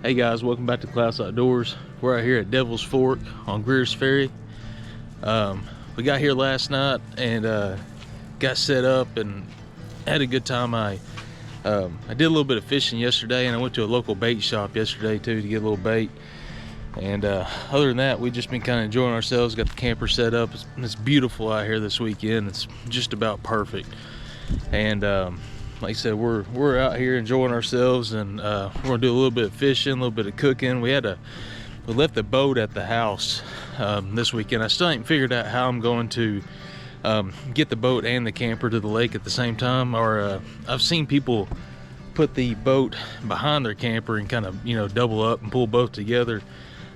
Hey guys, welcome back to Class Outdoors. We're out here at Devil's Fork on Greers Ferry. We got here last night and got set up and had a good time. I did a little bit of fishing yesterday, and I went to a local bait shop yesterday too to get a little bait. And other than that, we've just been kind of enjoying ourselves. Got the camper set up. It's beautiful out here this weekend. It's just about perfect. And like I said, we're out here enjoying ourselves, and we're gonna do a little bit of fishing, a little bit of cooking. We left the boat at the house this weekend. I still ain't figured out how I'm going to get the boat and the camper to the lake at the same time. Or I've seen people put the boat behind their camper and kind of, double up and pull both together.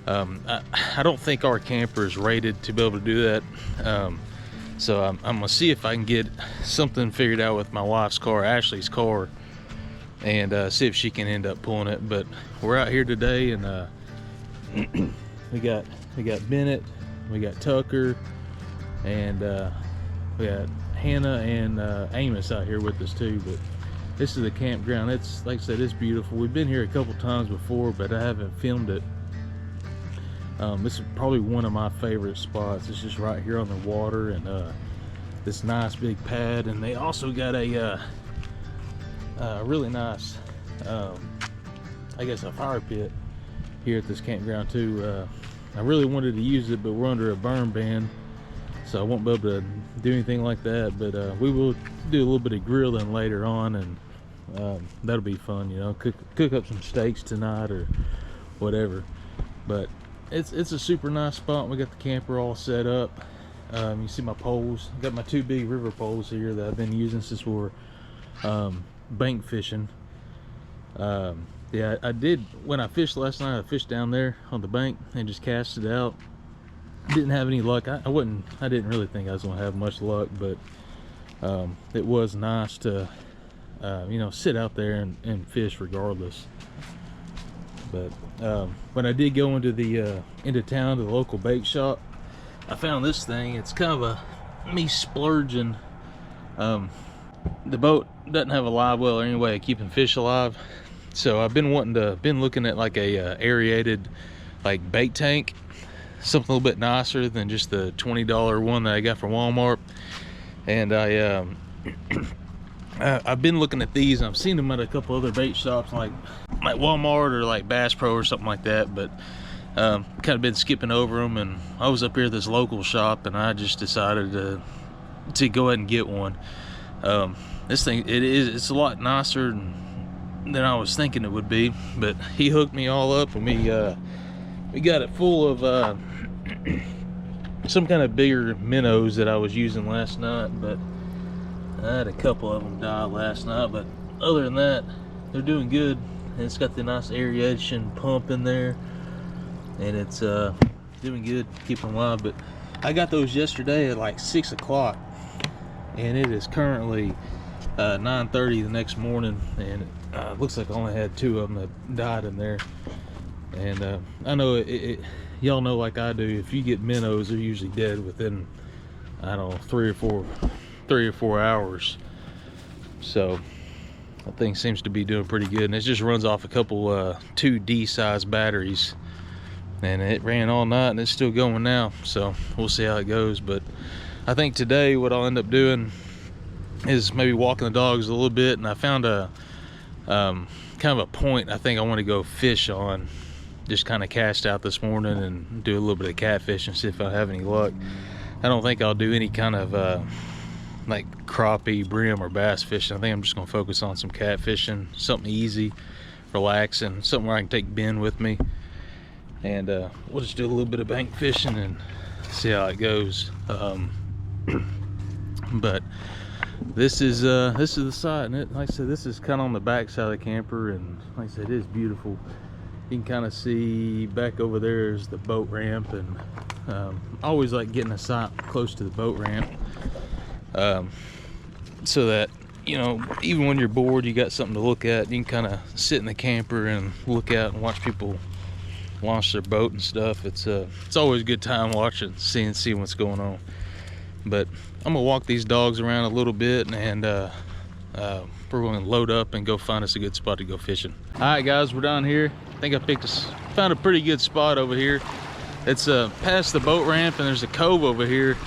I don't think our camper is rated to be able to do that. So I'm gonna see if I can get something figured out with my wife's car, Ashley's car, and see if she can end up pulling it. But we're out here today, and we got Bennett, we got Tucker, and we got Hannah and Amos out here with us too. But this is the campground. It's, like I said, it's beautiful. We've been here a couple times before, but I haven't filmed it. This is probably one of my favorite spots. It's just right here on the water, and this nice big pad. And they also got a really nice, I guess, a fire pit here at this campground too. I really wanted to use it, but we're under a burn ban, so I won't be able to do anything like that. But we will do a little bit of grilling later on, and that'll be fun. Cook up some steaks tonight or whatever. But it's a super nice spot. We got the camper all set up. You see my poles. I got my two big river poles here that I've been using since we were bank fishing. Yeah, I did, when I fished last night, I fished down there on the bank and just cast it out. Didn't have any luck. I didn't really think I was gonna have much luck, but it was nice to sit out there and fish regardless. But when I did go into town to the local bait shop, I found this thing. It's kind of me splurging. The boat doesn't have a live well or any way of keeping fish alive, so I've been looking at like a aerated like bait tank, something a little bit nicer than just the $20 one that I got from Walmart. And I've been looking at these, and I've seen them at a couple other bait shops like Walmart or like Bass Pro or something like that, but kind of been skipping over them. And I was up here at this local shop, and I just decided to go ahead and get one. This thing, it's a lot nicer than I was thinking it would be. But he hooked me all up, and we got it full of some kind of bigger minnows that I was using last night. But I had a couple of them die last night, but other than that, they're doing good. And it's got the nice aeration pump in there, and it's doing good, keeping them alive. But I got those yesterday at like 6 o'clock, and it is currently 9:30 the next morning, and it looks like I only had 2 of them that died in there. And I know y'all know, like I do, if you get minnows, they're usually dead within, I don't know, 3 or 4 hours. So that thing seems to be doing pretty good, and it just runs off a couple 2 D-size batteries, and it ran all night and it's still going now. So we'll see how it goes. But I think today what I'll end up doing is maybe walking the dogs a little bit, and I found a kind of a point I think I want to go fish on. Just kind of cast out this morning and do a little bit of catfish and see if I have any luck. I don't think I'll do any kind of like crappie, brim, or bass fishing. I think I'm just gonna focus on some catfishing, something easy, relaxing, something where I can take Ben with me, and we'll just do a little bit of bank fishing and see how it goes. But this is the site, and like I said, this is kind of on the back side of the camper, and like I said, it is beautiful. You can kind of see back over there is the boat ramp, and I always like getting a site close to the boat ramp, so that even when you're bored, you got something to look at. You can kind of sit in the camper and look out and watch people launch their boat and stuff. It's always a good time watching, seeing what's going on. But I'm gonna walk these dogs around a little bit, and we're going to load up and go find us a good spot to go fishing. All right guys, we're down here think I found a pretty good spot over here. It's past the boat ramp, and there's a cove over here,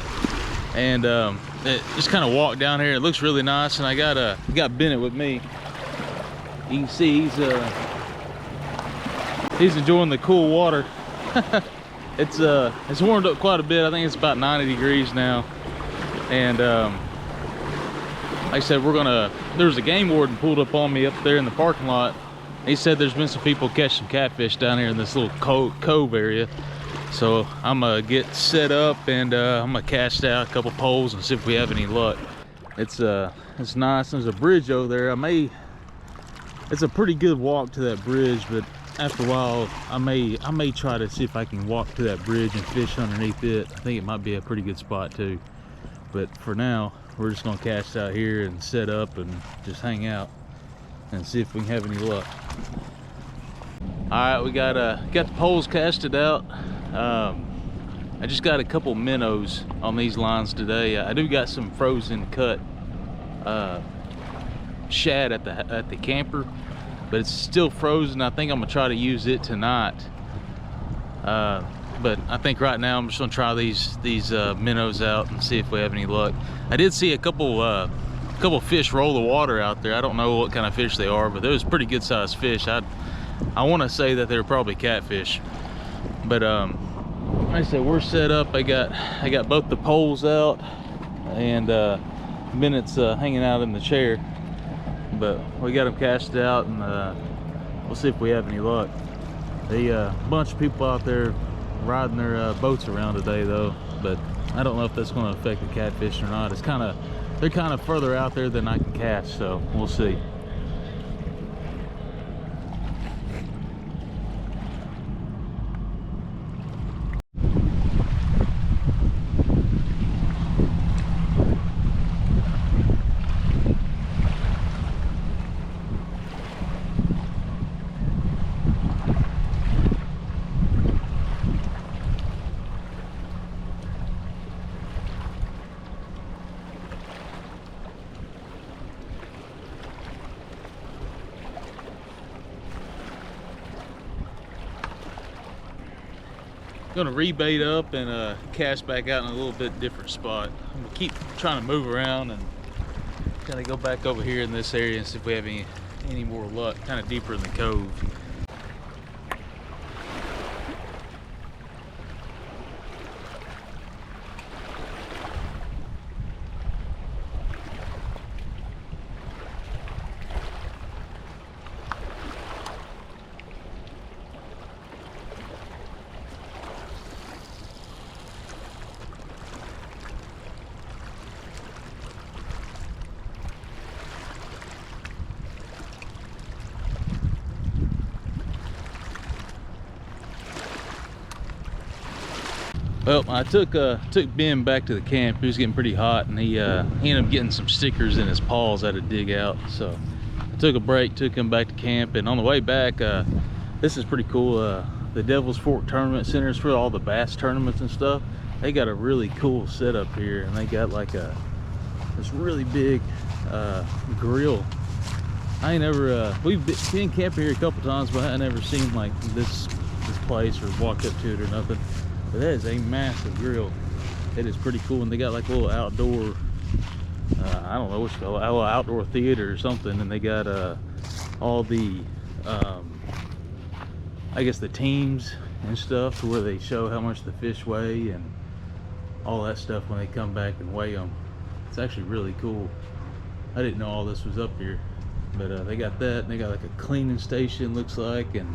and just kind of walk down here. It looks really nice, and I got Bennett with me. You can see he's enjoying the cool water. It's warmed up quite a bit. I think it's about 90 degrees now, and like I said, there was a game warden pulled up on me up there in the parking lot. He said there's been some people catch some catfish down here in this little cove area. So I'm gonna get set up, and I'm gonna cast out a couple poles and see if we have any luck. It's nice. There's a bridge over there. It's a pretty good walk to that bridge, but after a while I may try to see if I can walk to that bridge and fish underneath it. I think it might be a pretty good spot too. But for now, we're just gonna cast out here and set up and just hang out and see if we can have any luck. All right, we got the poles casted out. I just got a couple minnows on these lines today. I do got some frozen cut shad at the camper, but it's still frozen. I think I'm gonna try to use it tonight. But I think right now I'm just gonna try these minnows out and see if we have any luck. I did see a couple fish roll the water out there. I don't know what kind of fish they are, but they was pretty good sized fish. I want to say that they were probably catfish. But like I said, we're set up. I got both the poles out, and Bennett's hanging out in the chair. But we got them casted out, and we'll see if we have any luck. A bunch of people out there riding their boats around today though, but I don't know if that's going to affect the catfish or not. They're kind of further out there than I can cast, so we'll see. Gonna rebait up and cast back out in a little bit different spot. I'm gonna keep trying to move around and kind of go back over here in this area and see if we have any more luck, kind of deeper in the cove. Well, I took Ben back to the camp. He was getting pretty hot, and he ended up getting some stickers in his paws I had to dig out. So I took a break, took him back to camp, and on the way back, this is pretty cool. The Devil's Fork Tournament Center is for all the bass tournaments and stuff. They got a really cool setup here, and they got like this really big grill. I ain't never we've been camping here a couple times, but I never seen like this place or walked up to it or nothing. But that is a massive grill. It is pretty cool, and they got like a little outdoor, I don't know what you call it, a little outdoor theater or something, and they got all the, I guess the teams and stuff where they show how much the fish weigh and all that stuff when they come back and weigh them. It's actually really cool. I didn't know all this was up here, but they got that, and they got like a cleaning station, looks like, and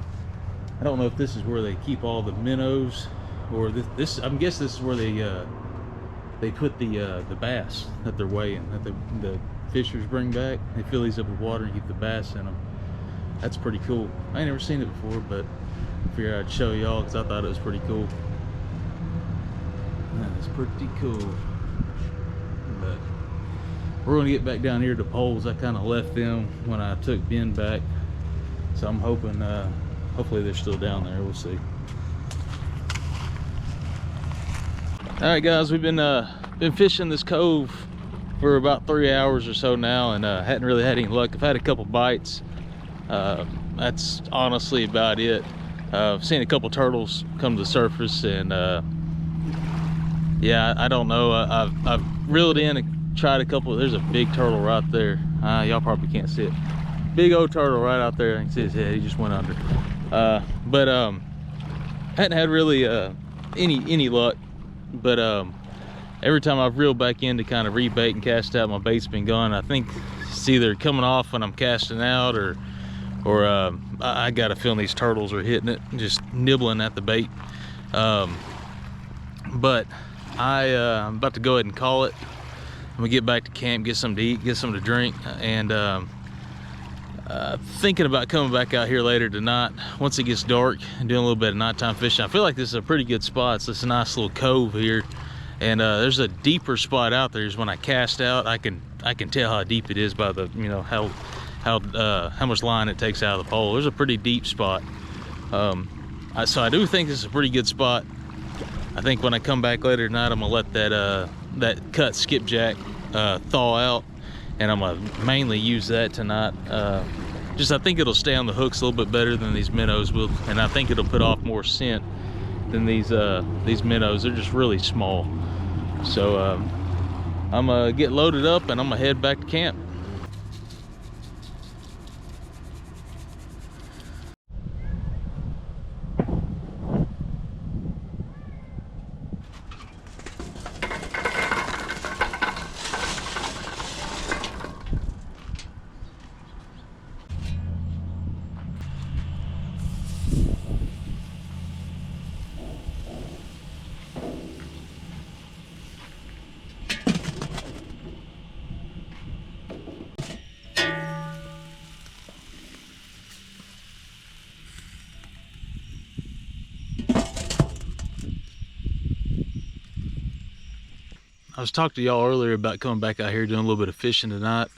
I don't know if this is where they keep all the minnows, or this I'm guessing this is where they put the bass that they're weighing, that the fishers bring back. They fill these up with water and keep the bass in them. That's pretty cool. I ain't never seen it before, but I figured I'd show y'all because I thought it was pretty cool. That is pretty cool. But we're gonna get back down here to poles. I kind of left them when I took Ben back, so I'm hoping hopefully they're still down there. We'll see. All right, guys, we've been fishing this cove for about 3 hours or so now, and hadn't really had any luck. I've had a couple bites. that's honestly about it. I've seen a couple turtles come to the surface, and yeah, I don't know. I've reeled in and tried a couple. There's a big turtle right there. Y'all probably can't see it. Big old turtle right out there. I can see his head. He just went under. But hadn't had really any luck. But every time I've reeled back in to kind of rebait and cast out, my bait's been gone. I think it's either coming off when I'm casting out, or I got a feeling these turtles are hitting it, just nibbling at the bait. But I'm about to go ahead and call it. I'm gonna get back to camp, get something to eat, get something to drink, and thinking about coming back out here later tonight once it gets dark and doing a little bit of nighttime fishing. I feel like this is a pretty good spot. It's this nice little cove here, and there's a deeper spot out there. Is when I cast out, I can tell how deep it is by the, you know, how much line it takes out of the pole. There's a pretty deep spot. So I do think this is a pretty good spot. I think when I come back later tonight, I'm gonna let that cut skipjack thaw out, and I'm gonna mainly use that tonight. I think it'll stay on the hooks a little bit better than these minnows will, and I think it'll put off more scent than these minnows. They're just really small. So I'm gonna get loaded up and I'm gonna head back to camp. I was talking to y'all earlier about coming back out here doing a little bit of fishing tonight.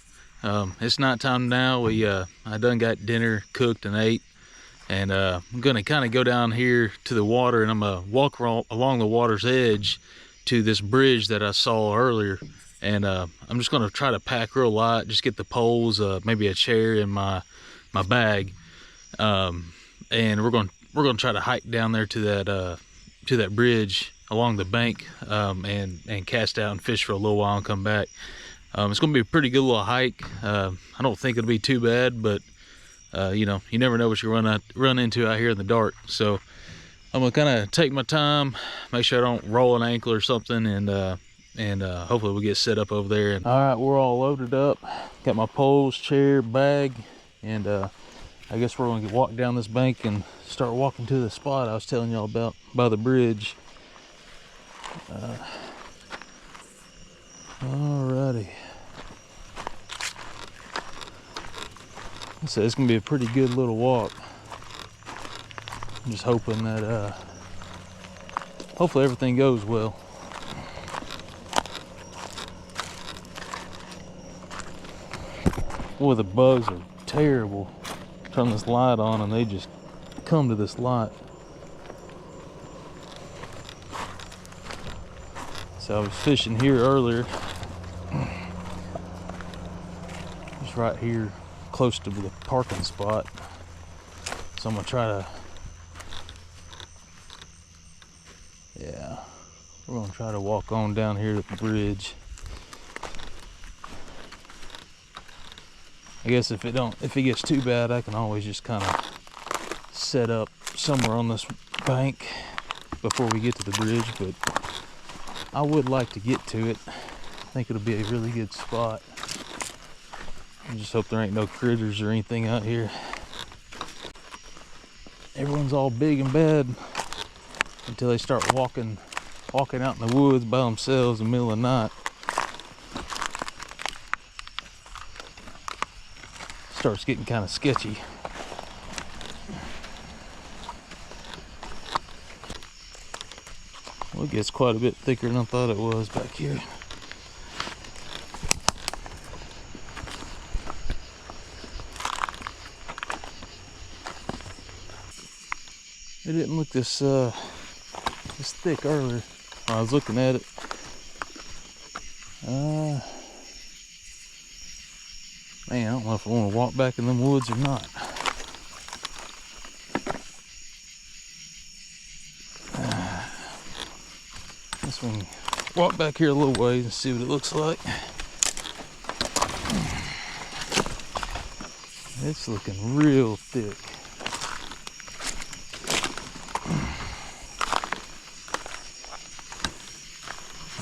It's nighttime now. I done got dinner cooked and ate, and I'm gonna kind of go down here to the water, and I'm gonna walk along the water's edge to this bridge that I saw earlier, and I'm just gonna try to pack real light, just get the poles, maybe a chair in my bag, and we're gonna try to hike down there to that bridge along the bank, and cast out and fish for a little while and come back. It's gonna be a pretty good little hike. I don't think it'll be too bad, but you know, you never know what you run into out here in the dark. So I'm gonna kind of take my time, make sure I don't roll an ankle or something, and hopefully we'll get set up over there. All right, we're all loaded up. Got my poles, chair, bag, and I guess we're gonna walk down this bank and start walking to the spot I was telling y'all about by the bridge. Alrighty. So it's gonna be a pretty good little walk. I'm just hoping that hopefully everything goes well. Boy, the bugs are terrible. Turn this light on and they just come to this light. So I was fishing here earlier, just right here close to the parking spot. So I'm gonna try to, yeah, we're gonna try to walk on down here to the bridge. I guess if it gets too bad, I can always just kind of set up somewhere on this bank before we get to the bridge, but I would like to get to it. I think it'll be a really good spot. I just hope there ain't no critters or anything out here. Everyone's all big and bad until they start walking out in the woods by themselves in the middle of the night. Starts getting kind of sketchy. Well, it gets quite a bit thicker than I thought it was back here. It didn't look this thick earlier when I was looking at it. Man, I don't know if I want to walk back in them woods or not. Guess we can walk back here a little ways and see what it looks like. It's looking real thick.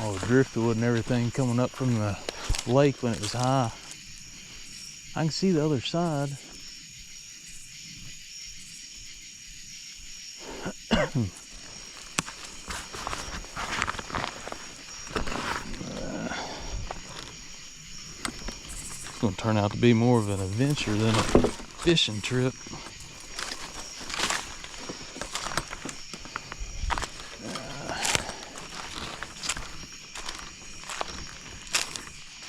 All the driftwood and everything coming up from the lake when it was high. I can see the other side. It's going to turn out to be more of an adventure than a fishing trip.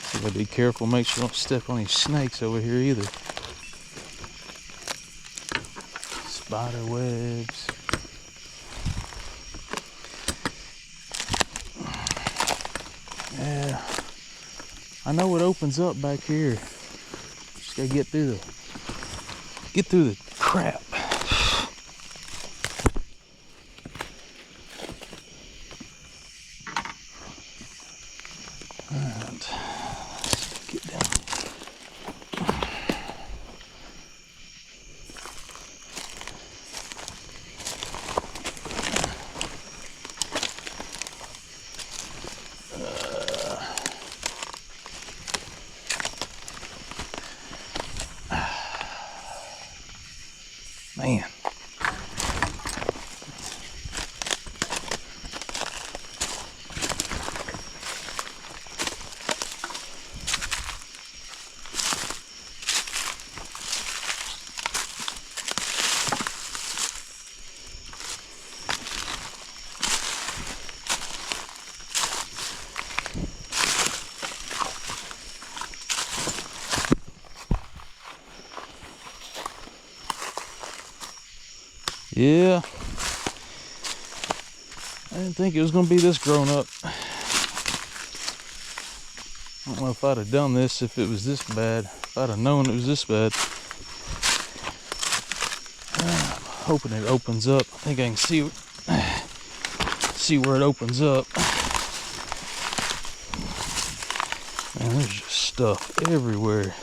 So gotta be careful, make sure you don't step on any snakes over here either. Spider webs. Yeah, I know it opens up back here. Just gotta get through the crap. Alright, get down. Man. Yeah, I didn't think it was going to be this grown up. I don't know if I'd have done this if it was this bad. If I'd have known it was this bad. I'm hoping it opens up. I think I can see where it opens up. Man, there's just stuff everywhere.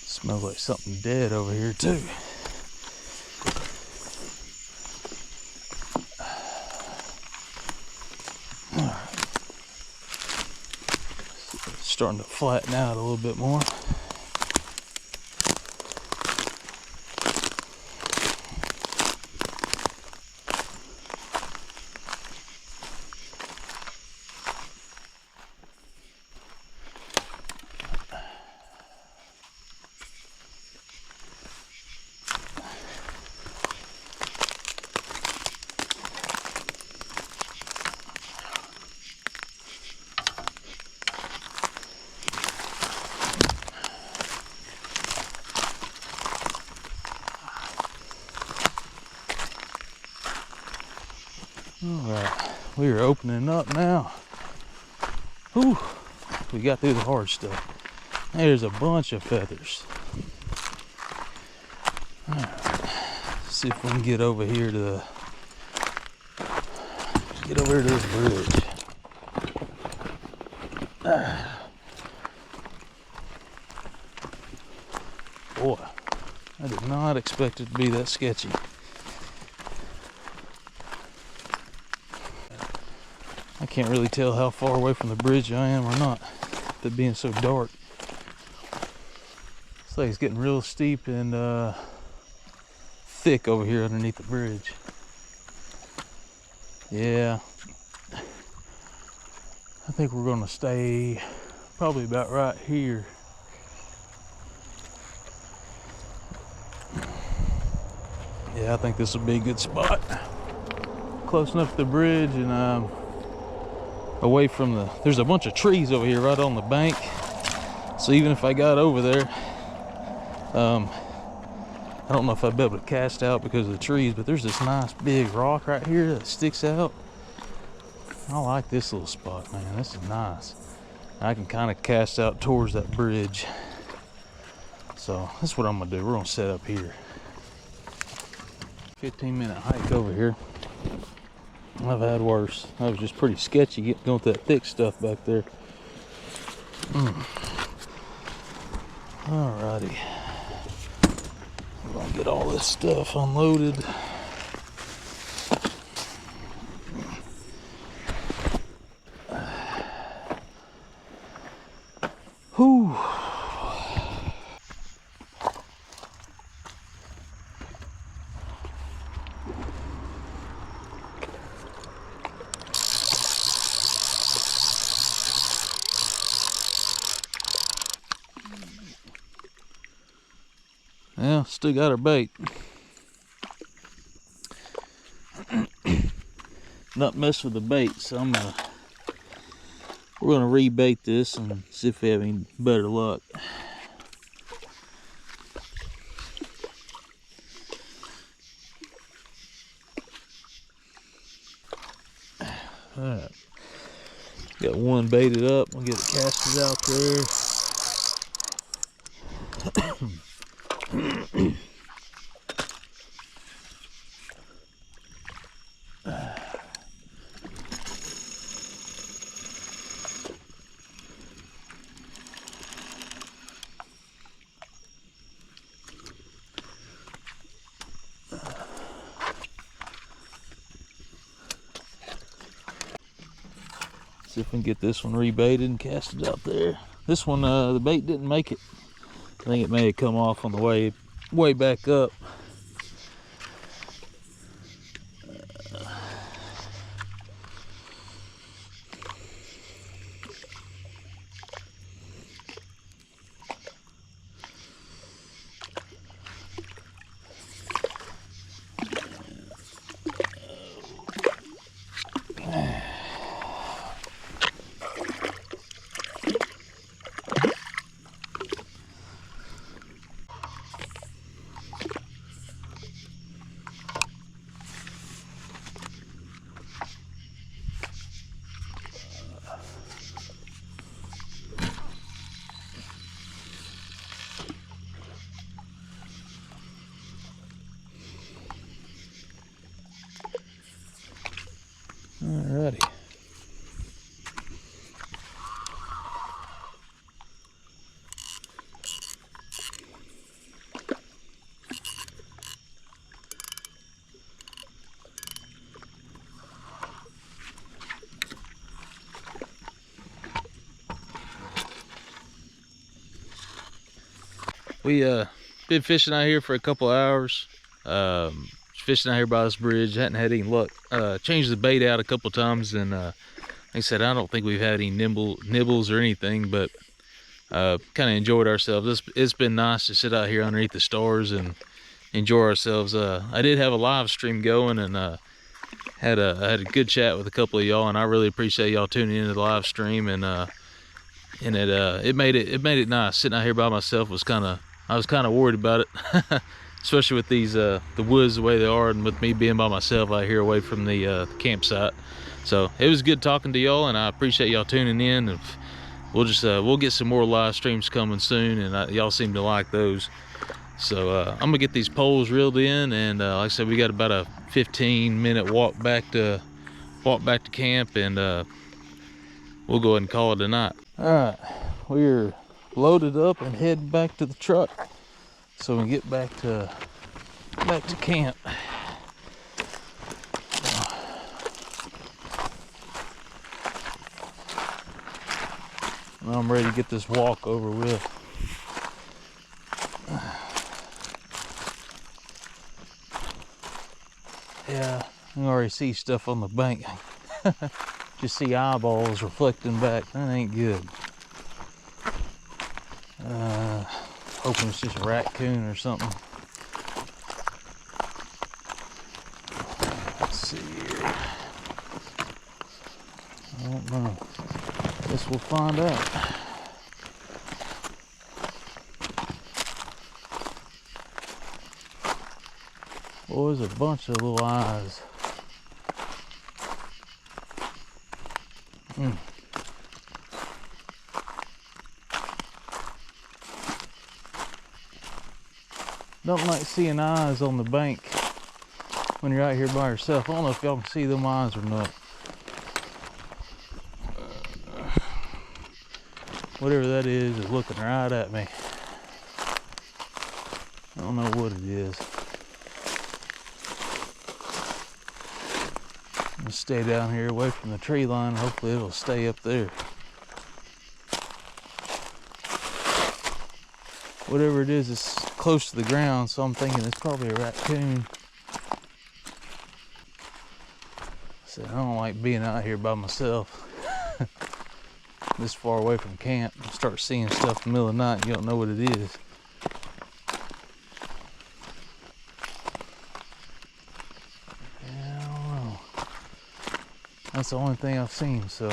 Smells like something dead over here too. All right. It's starting to flatten out a little bit more. Alright, we are opening up now. Whew, we got through the hard stuff. There's a bunch of feathers. Alright, see if we can get over here to this bridge. Boy, I did not expect it to be that sketchy. I can't really tell how far away from the bridge I am or not, with it being so dark. Looks like it's getting real steep and thick over here underneath the bridge. Yeah, I think we're gonna stay probably about right here. Yeah, I think this will be a good spot. Close enough to the bridge and away from there's a bunch of trees over here right on the bank. So even if I got over there, I don't know if I'd be able to cast out because of the trees, but there's this nice big rock right here that sticks out. I like this little spot, man. This is nice. I can kind of cast out towards that bridge. So that's what I'm gonna do. We're gonna set up here. 15-minute hike over here. I've had worse. That was just pretty sketchy going with that thick stuff back there. Alrighty. We're gonna get all this stuff unloaded. Whew. Yeah, still got our bait. Not mess with the bait, so we're gonna rebait this and see if we have any better luck. Alright. Got one baited up. We'll get it casted out there. See if we can get this one rebaited and casted out there. This one, the bait didn't make it. I think it may have come off on the way back up. Alrighty. We been fishing out here for a couple hours. Fishing out here by this bridge, hadn't had any luck. Changed the bait out a couple times, and like I said, I don't think we've had any nibbles or anything, but kind of enjoyed ourselves. It's been nice to sit out here underneath the stars and enjoy ourselves. I did have a live stream going, and I had a good chat with a couple of y'all, and I really appreciate y'all tuning into the live stream. And it made it nice. Sitting out here by myself I was kind of worried about it. Especially with these the woods the way they are, and with me being by myself out here away from the campsite. So it was good talking to y'all, and I appreciate y'all tuning in. And we'll get some more live streams coming soon, and y'all seem to like those. So I'm gonna get these poles reeled in, and like I said, we got about a 15-minute walk back to camp, and we'll go ahead and call it a night. All right, we're loaded up and heading back to the truck, so we can get back to camp. I'm ready to get this walk over with. Yeah, I can already see stuff on the bank. Just see eyeballs reflecting back. That ain't good. Hoping it's just a raccoon or something. Let's see here. I don't know. Guess we'll find out. Oh, there's a bunch of little eyes. Don't like seeing eyes on the bank when you're out here by yourself. I don't know if y'all can see them eyes or not. Whatever that is looking right at me. I don't know what it is. I'm gonna stay down here away from the tree line. Hopefully it'll stay up there. Whatever it is, it's close to the ground, so I'm thinking it's probably a raccoon. So I don't like being out here by myself this far away from camp. You start seeing stuff in the middle of the night and you don't know what it is. Yeah, I don't know. That's the only thing I've seen, so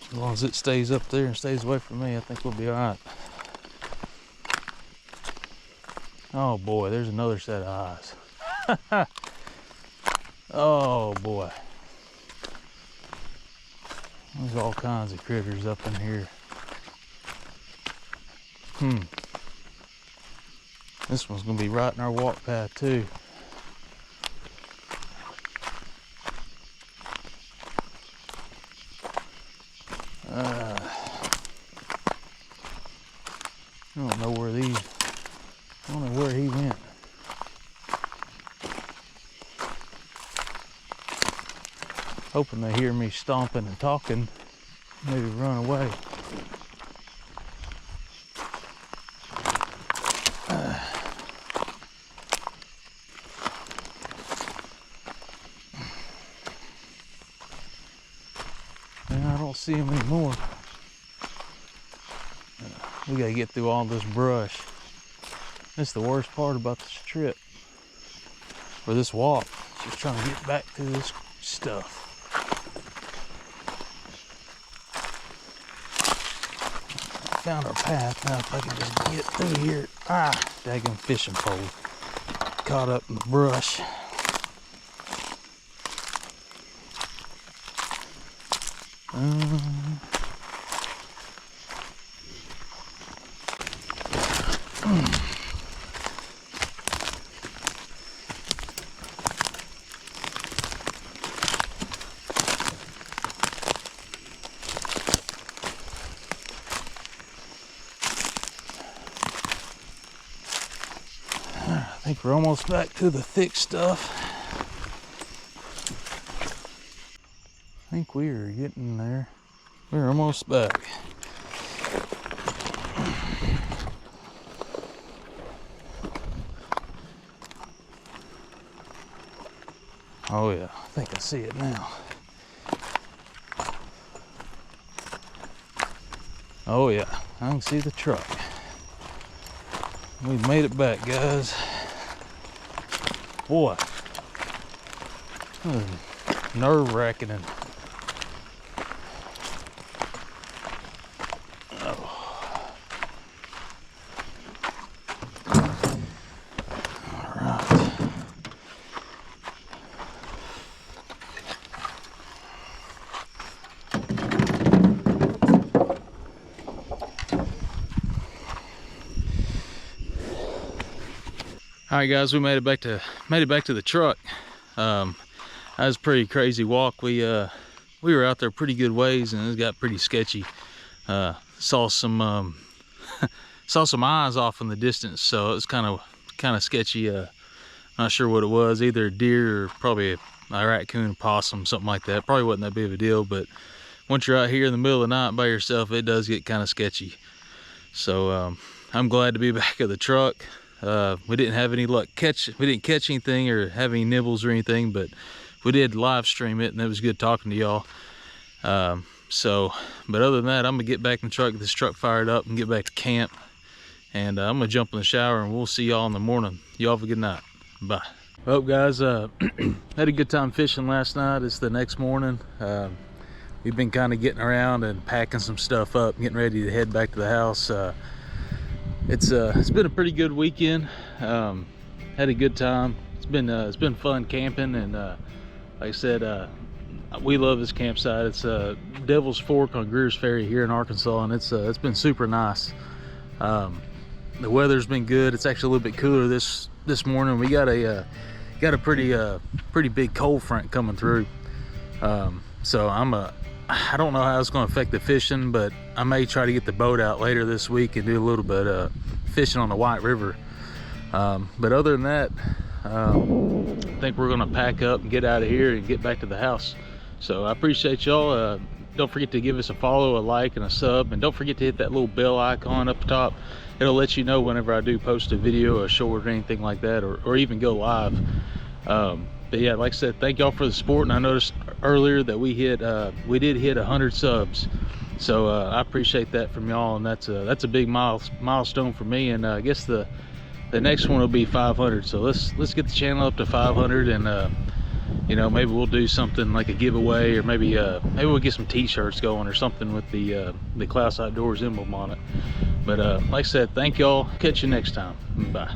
as long as it stays up there and stays away from me, I think we'll be all right. Oh boy, there's another set of eyes. Oh boy. There's all kinds of critters up in here. This one's gonna be right in our walk path too. I don't know where these, I don't know where he went. Hoping they hear me stomping and talking, maybe run away. And I don't see them anymore. We gotta get through all this brush. That's the worst part about this trip, or this walk. Just trying to get back to this stuff. Found our path. Now if I can just get through here. Ah, daggone fishing pole. Caught up in the brush. I think we're almost back to the thick stuff. I think we are getting there. We're almost back. Oh yeah, I think I see it now. Oh yeah, I can see the truck. We made it back, guys. Boy, nerve-wracking. And all right, guys, we made it back to the truck. That was a pretty crazy walk. We were out there pretty good ways, and it got pretty sketchy. Saw some saw some eyes off in the distance, so it was kind of sketchy. Not sure what it was, either a deer or probably a raccoon, possum, something like that. Probably wasn't that big of a deal, but once you're out here in the middle of the night by yourself, it does get kind of sketchy. So I'm glad to be back at the truck. We didn't have any luck we didn't catch anything or have any nibbles or anything, but we did live stream it, and it was good talking to y'all. But other than that, I'm gonna get back in the truck, get this truck fired up, and get back to camp. And I'm gonna jump in the shower, and we'll see y'all in the morning. Y'all have a good night. Bye. Well, guys, had a good time fishing last night. It's the next morning. We've been kind of getting around and packing some stuff up, getting ready to head back to the house. It's been a pretty good weekend. had a good time. It's been fun camping, and like I said, we love this campsite. It's Devil's Fork on Greers Ferry here in Arkansas, and it's been super nice. The weather's been good. It's actually a little bit cooler this morning. We got a pretty big cold front coming through. So I don't know how it's going to affect the fishing, but I may try to get the boat out later this week and do a little bit of fishing on the White River. But other than that, I think we're going to pack up and get out of here and get back to the house. So I appreciate y'all. Don't forget to give us a follow, a like, and a sub, and don't forget to hit that little bell icon up top. It'll let you know whenever I do post a video, a short, or anything like that, or even go live. But yeah, like I said, thank y'all for the support. And I noticed earlier that we did hit 100 subs, so I appreciate that from y'all, and that's a big milestone for me. And I guess the next one will be 500. So let's get the channel up to 500, and you know, maybe we'll do something like a giveaway, or maybe we'll get some t-shirts going or something with the Klaus Outdoors emblem on it. But like I said, thank y'all. Catch you next time. Bye.